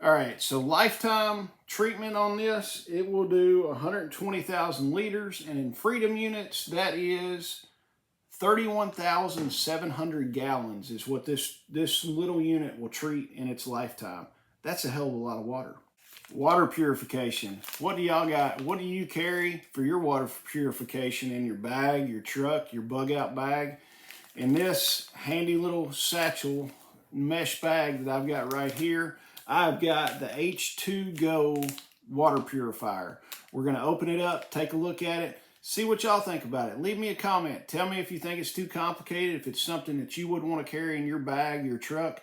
All right, so lifetime treatment on this, it will do 120,000 liters, and in freedom units, that is 31,700 gallons is what this little unit will treat in its lifetime. That's a hell of a lot of water. Water purification. What do y'all got? What do you carry for your water purification in your bag, your truck, your bug out bag? In this handy little satchel mesh bag that I've got right here, I've got the H2Go Water Purifier. We're going to open it up, take a look at it, see what y'all think about it. Leave me a comment. Tell me if you think it's too complicated, if it's something that you would want to carry in your bag, your truck.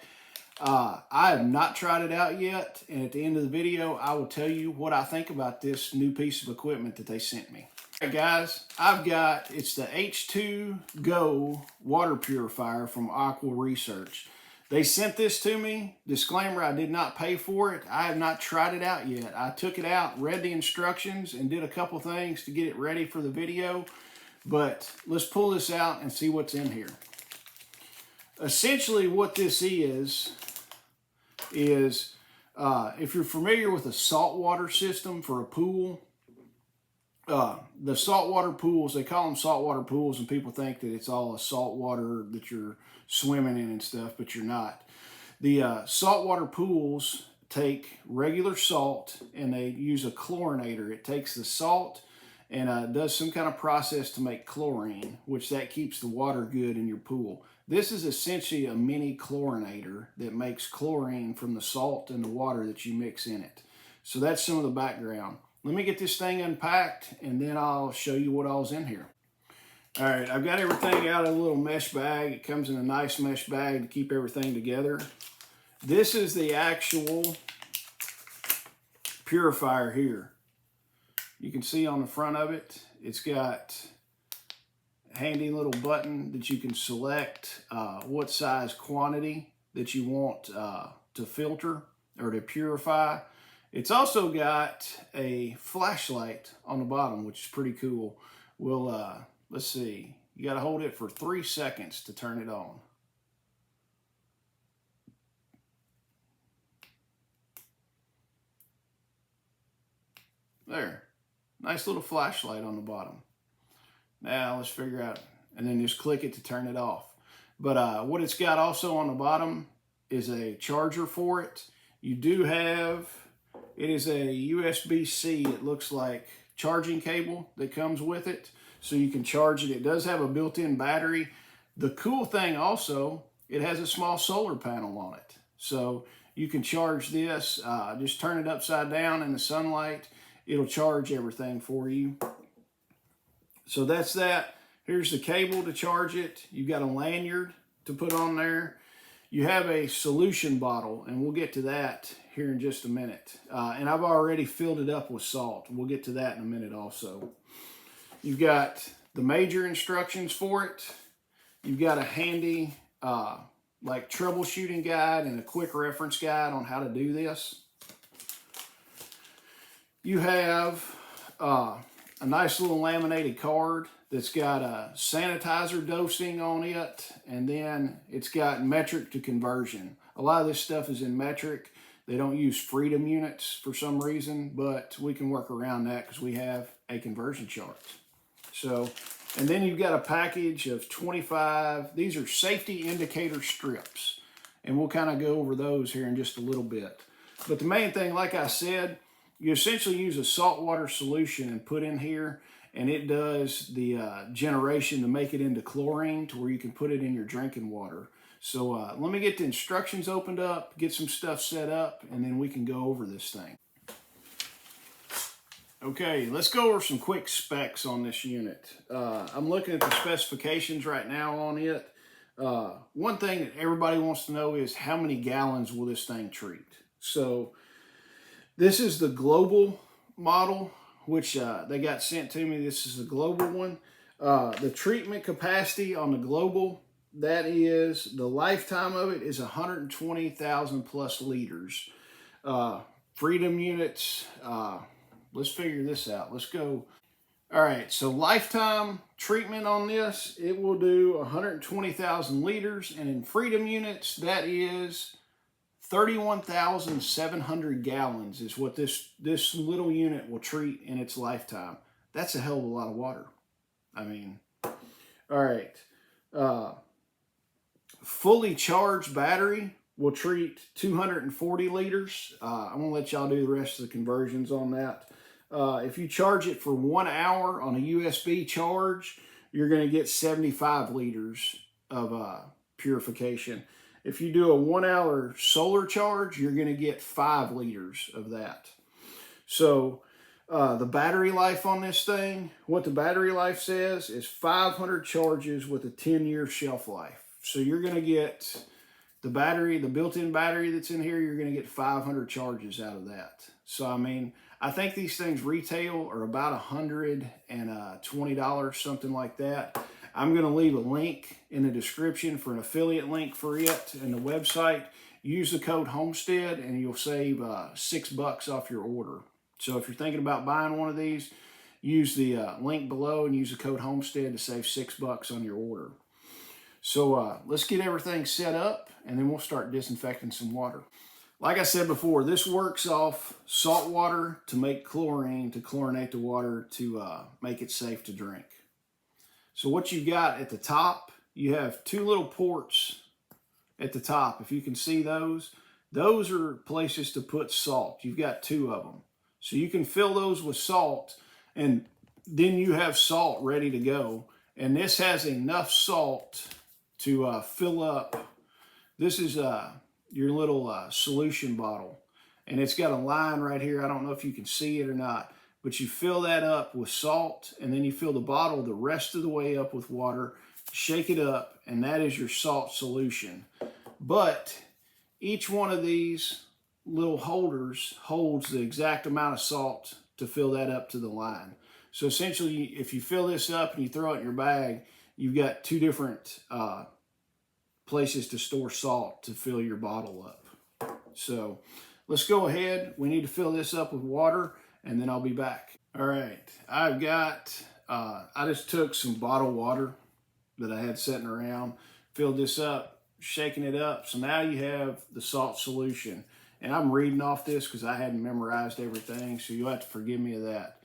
I have not tried it out yet, and at the end of the video, I will tell you what I think about this new piece of equipment that they sent me. All right, guys, it's the H2Go Water Purifier from Aqua Research. They sent this to me. Disclaimer, I did not pay for it. I have not tried it out yet. I took it out, read the instructions, and did a couple things to get it ready for the video. But let's pull this out and see what's in here. Essentially what this is if you're familiar with a saltwater system for a pool, the saltwater pools, they call them saltwater pools, and people think that it's all a salt water that you're swimming in and stuff, but you're not. The saltwater pools take regular salt and they use a chlorinator. It takes the salt and does some kind of process to make chlorine, which that keeps the water good in your pool. This is essentially a mini chlorinator that makes chlorine from the salt and the water that you mix in it. So that's some of the background. Let me get this thing unpacked and then I'll show you what all's in here. All right, I've got everything out of a little mesh bag. It comes in a nice mesh bag to keep everything together. This is the actual purifier here. You can see on the front of it, it's got a handy little button that you can select what size quantity that you want to filter or to purify. It's also got a flashlight on the bottom, which is pretty cool. Let's see, you got to hold it for 3 seconds to turn it on. There, nice little flashlight on the bottom. Now let's figure out, and then just click it to turn it off. But what it's got also on the bottom is a charger for it. You do have, it is a USB-C, it looks like, charging cable that comes with it. So you can charge it. It does have a built-in battery. The cool thing also, it has a small solar panel on it. So you can charge this, just turn it upside down in the sunlight. It'll charge everything for you. So that's that. Here's the cable to charge it. You've got a lanyard to put on there. You have a solution bottle, and we'll get to that here in just a minute. And I've already filled it up with salt. We'll get to that in a minute also. You've got the major instructions for it. You've got a handy like troubleshooting guide and a quick reference guide on how to do this. You have a nice little laminated card that's got a sanitizer dosing on it, and then it's got metric to conversion. A lot of this stuff is in metric. They don't use freedom units for some reason, but we can work around that because we have a conversion chart. So, and then you've got a package of 25, these are safety indicator strips, and we'll kind of go over those here in just a little bit. But the main thing, like I said, you essentially use a saltwater solution and put in here, and it does the generation to make it into chlorine to where you can put it in your drinking water. So let me get the instructions opened up, get some stuff set up, and then we can go over this thing. Okay, let's go over some quick specs on this unit. I'm looking at the specifications right now on it. One thing that everybody wants to know is how many gallons will this thing treat? So this is the global model, which they got sent to me. This is the global one. The treatment capacity on the global, that is, the lifetime of it is 120,000 plus liters. Freedom units, let's figure this out. Let's go. All right, so lifetime treatment on this, it will do 120,000 liters, and in freedom units, that is 31,700 gallons is what this little unit will treat in its lifetime. That's a hell of a lot of water. I mean, all right. Fully charged battery will treat 240 liters. I'm going to let y'all do the rest of the conversions on that. If you charge it for 1 hour on a USB charge, you're going to get 75 liters of purification. If you do a 1 hour solar charge, you're going to get 5 liters of that. So the battery life on this thing, what the battery life says is 500 charges with a 10-year shelf life. So you're going to get the battery, the built-in battery that's in here, you're going to get 500 charges out of that. So, I mean, I think these things retail are about $120, something like that. I'm going to leave a link in the description for an affiliate link for it and the website. Use the code homestead and you'll save $6 off your order. So if you're thinking about buying one of these, use the link below and use the code homestead to save $6 on your order. So let's get everything set up and then we'll start disinfecting some water. Like I said before, this works off salt water to make chlorine, to chlorinate the water, to make it safe to drink. So what you've got at the top, you have 2 little ports at the top. If you can see those are places to put salt. You've got 2 of them. So you can fill those with salt and then you have salt ready to go. And this has enough salt to fill up. This is your little solution bottle. And it's got a line right here. I don't know if you can see it or not. But you fill that up with salt, and then you fill the bottle the rest of the way up with water, shake it up, and that is your salt solution. But each one of these little holders holds the exact amount of salt to fill that up to the line. So essentially, if you fill this up and you throw it in your bag, you've got 2 different places to store salt to fill your bottle up. So let's go ahead. We need to fill this up with water, and then I'll be back. All right, I've got, I just took some bottled water that I had sitting around, filled this up, shaking it up. So now you have the salt solution. And I'm reading off this because I hadn't memorized everything, so you'll have to forgive me of that.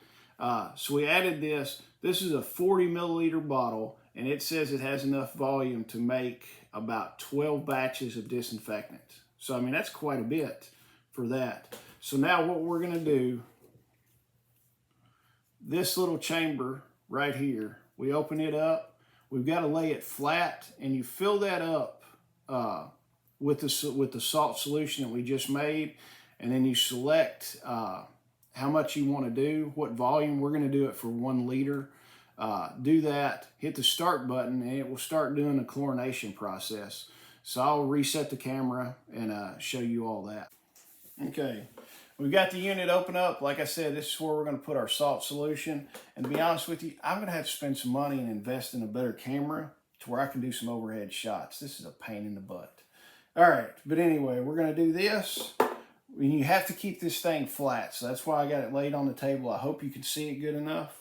So we added this. This is a 40 milliliter bottle, and it says it has enough volume to make about 12 batches of disinfectant. So, I mean, that's quite a bit for that. So now what we're going to do, this little chamber right here, we open it up. We've got to lay it flat, and you fill that up with the salt solution that we just made, and then you select how much you want to do, what volume. We're going to do it for 1 liter. Do that, hit the start button, and it will start doing the chlorination process. So I'll reset the camera and show you all that. Okay, we've got the unit open up. Like I said, this is where we're going to put our salt solution. And to be honest with you, I'm going to have to spend some money and invest in a better camera to where I can do some overhead shots. This is a pain in the butt. All right, but anyway, we're going to do this. And you have to keep this thing flat, so that's why I got it laid on the table. I hope you can see it good enough.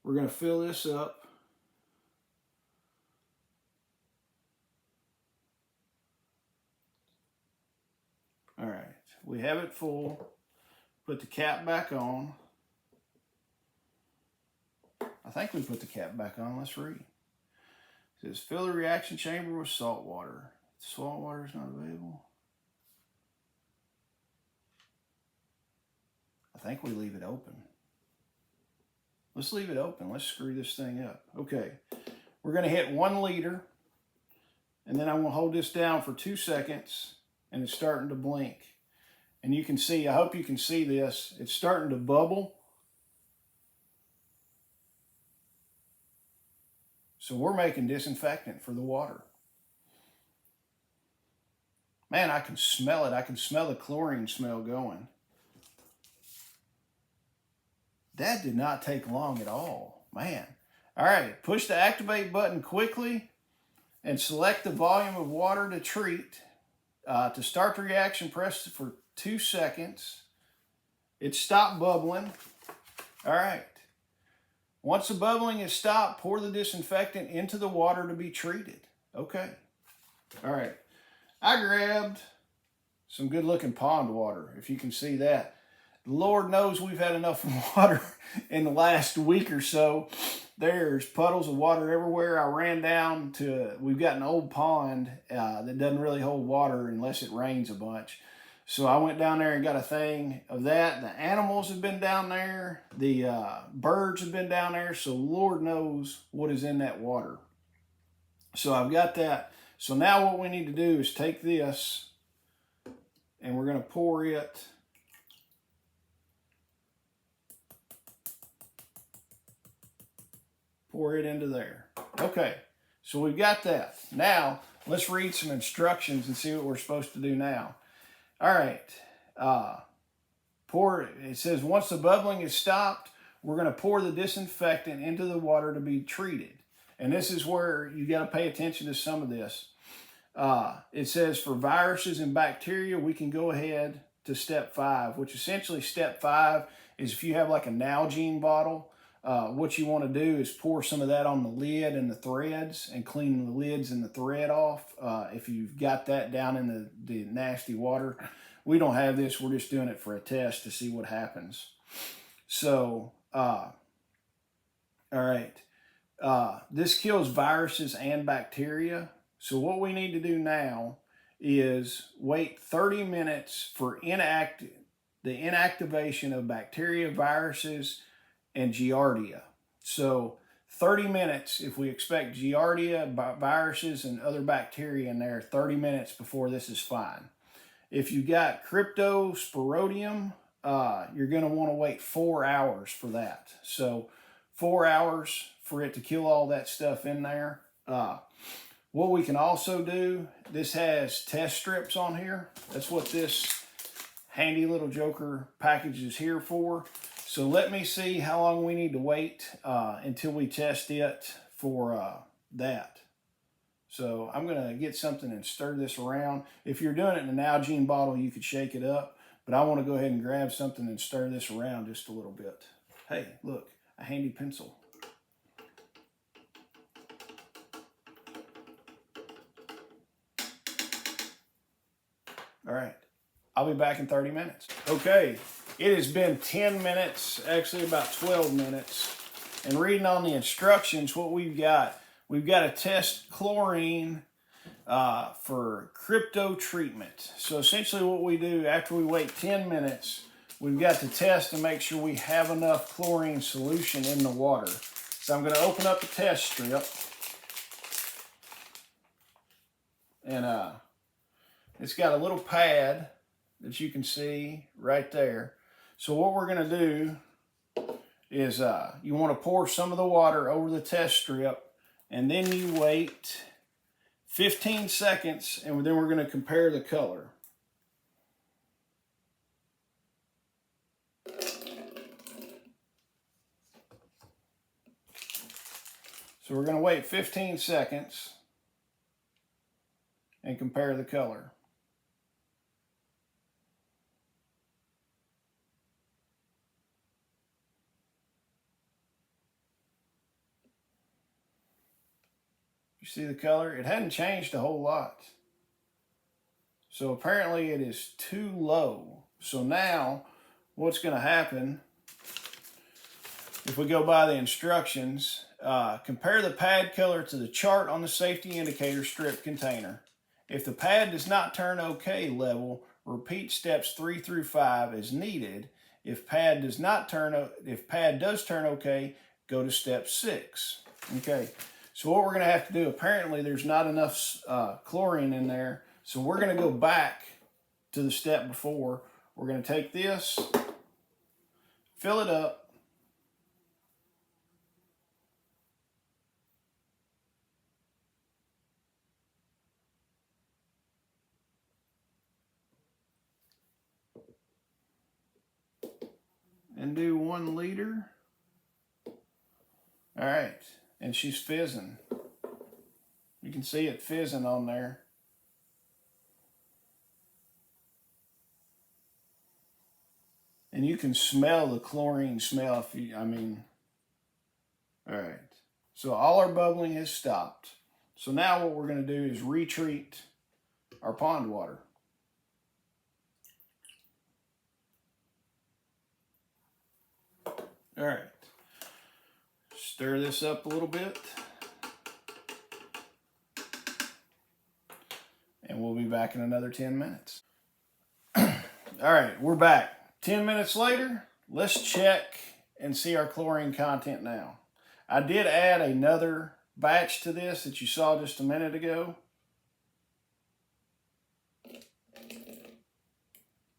We're going to fill this up. All right, we have it full. Put the cap back on. I think we put the cap back on. Let's read. It says, fill the reaction chamber with salt water. Salt water is not available. I think we leave it open. Let's leave it open. Let's screw this thing up. Okay, we're going to hit 1 liter, and then I'm going to hold this down for 2 seconds, and it's starting to blink. And you can see, I hope you can see this, it's starting to bubble. So we're making disinfectant for the water. Man, I can smell it. I can smell the chlorine smell going. That did not take long at all, man. All right, push the activate button quickly and select the volume of water to treat. To start the reaction, press for 2 seconds. It stopped bubbling. All right. Once the bubbling is stopped, pour the disinfectant into the water to be treated. Okay. All right. I grabbed some good looking pond water, if you can see that. Lord knows we've had enough water in the last week or so. There's puddles of water everywhere. I ran down to, we've got an old pond that doesn't really hold water unless it rains a bunch. So I went down there and got a thing of that. The animals have been down there. The birds have been down there. So Lord knows what is in that water. So I've got that. So now what we need to do is take this and we're going to pour it into there. Okay, so we've got that. Now, let's read some instructions and see what we're supposed to do now. All right, it says once the bubbling is stopped, we're going to pour the disinfectant into the water to be treated. And this is where you got to pay attention to some of this. It says for viruses and bacteria, we can go ahead to step 5, which essentially step 5 is if you have like a Nalgene bottle, what you want to do is pour some of that on the lid and the threads and clean the lids and the thread off. If you've got that down in the nasty water. We don't have this. We're just doing it for a test to see what happens. So, all right. This kills viruses and bacteria. So what we need to do now is wait 30 minutes for the inactivation of bacteria, viruses, and Giardia. So 30 minutes, if we expect Giardia, viruses, and other bacteria in there, 30 minutes before this is fine. If you got Cryptosporidium, you're going to want to wait 4 hours for that. So 4 hours for it to kill all that stuff in there. What we can also do, this has test strips on here. That's what this handy little joker package is here for. So let me see how long we need to wait until we test it for that. So I'm going to get something and stir this around. If you're doing it in an Nalgene bottle, you could shake it up. But I want to go ahead and grab something and stir this around just a little bit. Hey, look, a handy pencil. All right, I'll be back in 30 minutes. Okay, it has been 10 minutes, actually about 12 minutes. And reading on the instructions, what we've got to test chlorine for crypto treatment. So essentially what we do after we wait 10 minutes, we've got to test to make sure we have enough chlorine solution in the water. So I'm going to open up the test strip. And it's got a little pad that you can see right there. So what we're going to do is you want to pour some of the water over the test strip, and then you wait 15 seconds, and then we're going to compare the color. So we're going to wait 15 seconds and compare the color. You see the color? It hadn't changed a whole lot. So apparently it is too low. So now what's going to happen, if we go by the instructions, compare the pad color to the chart on the safety indicator strip container. If the pad does not turn OK level, repeat steps 3 through 5 as needed. If pad does turn OK, go to step 6. Okay. So what we're going to have to do, apparently there's not enough chlorine in there. So we're going to go back to the step before. We're going to take this, fill it up, and do 1 liter. All right. And she's fizzing. You can see it fizzing on there. And you can smell the chlorine smell if you, all right. So all our bubbling has stopped. So now what we're going to do is retreat our pond water. All right, stir this up a little bit. And we'll be back in another 10 minutes. All right, we're back. 10 minutes later, let's check and see our chlorine content now. I did add another batch to this that you saw just a minute ago.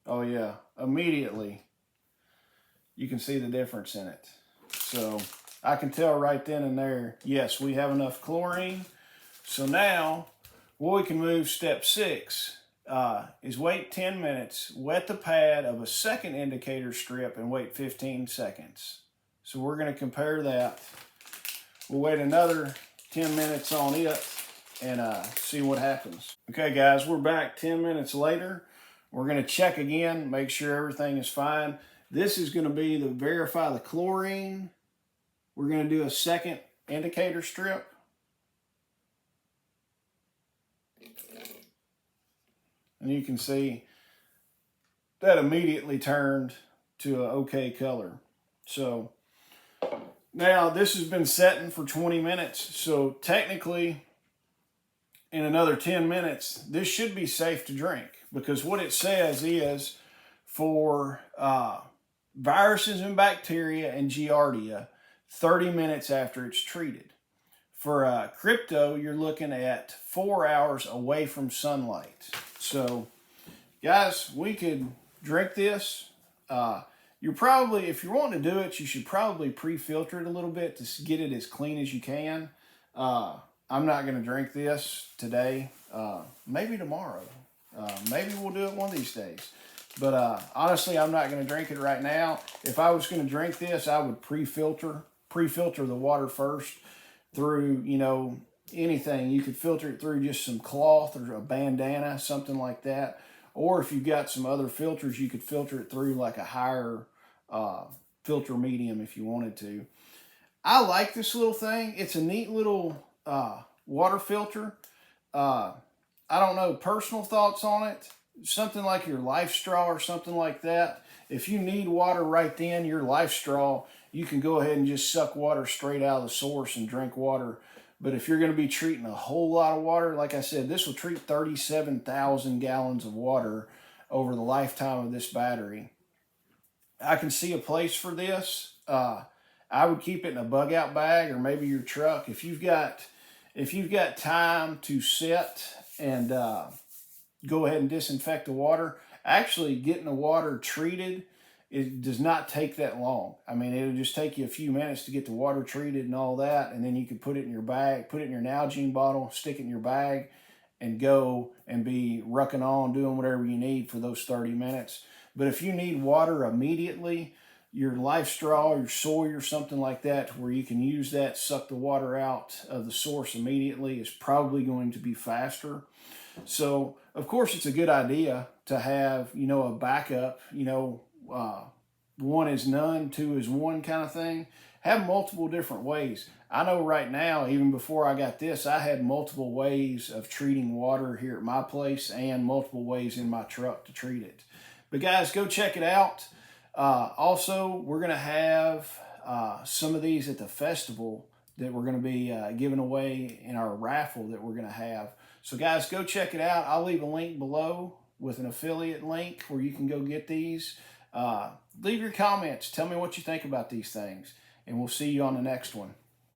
Oh yeah, immediately you can see the difference in it. So I can tell right then and there, yes, we have enough chlorine. So now, well, we can move step 6 is wait 10 minutes, wet the pad of a second indicator strip and wait 15 seconds. So we're going to compare that. We'll wait another 10 minutes on it and see what happens. Okay guys, we're back 10 minutes later. We're going to check again, make sure everything is fine. This is going to be to verify the chlorine. We're going to do a second indicator strip. And you can see that immediately turned to an okay color. So now this has been setting for 20 minutes. So technically in another 10 minutes, this should be safe to drink, because what it says is for viruses and bacteria and giardia, 30 minutes after it's treated. For crypto, you're looking at 4 hours away from sunlight. So, guys, we could drink this. You're probably, if you're wanting to do it, you should probably pre-filter it a little bit to get it as clean as you can. I'm not going to drink this today. Maybe tomorrow. Maybe we'll do it one of these days. But honestly, I'm not going to drink it right now. If I was going to drink this, I would pre-filter the water first through, you know, anything. You could filter it through just some cloth or a bandana, something like that. Or if you've got some other filters, you could filter it through like a higher filter medium if you wanted to. I like this little thing. It's a neat little water filter. I don't know, personal thoughts on it. Something like your Life Straw or something like that. If you need water right then, your Life Straw, you can go ahead and just suck water straight out of the source and drink water. But if you're going to be treating a whole lot of water, like I said, this will treat 37,000 gallons of water over the lifetime of this battery. I can see a place for this. I would keep it in a bug out bag or maybe your truck. If you've got time to sit and go ahead and disinfect the water, actually getting the water treated, it does not take that long. I mean, it'll just take you a few minutes to get the water treated and all that, and then you can put it in your bag, put it in your Nalgene bottle, stick it in your bag, and go and be rucking on, doing whatever you need for those 30 minutes. But if you need water immediately, your Life Straw, your soy or something like that, where you can use that, suck the water out of the source immediately, is probably going to be faster. So, of course, it's a good idea to have, you know, a backup, you know, 1 is none, 2 is 1 kind of thing. Have multiple different ways. I know right now, even before I got this, I had multiple ways of treating water here at my place and multiple ways in my truck to treat it. But guys, go check it out. Also, we're going to have some of these at the festival that we're going to be giving away in our raffle that we're going to have. So guys, go check it out. I'll leave a link below with an affiliate link where you can go get these. Leave your comments. Tell me what you think about these things, and we'll see you on the next one.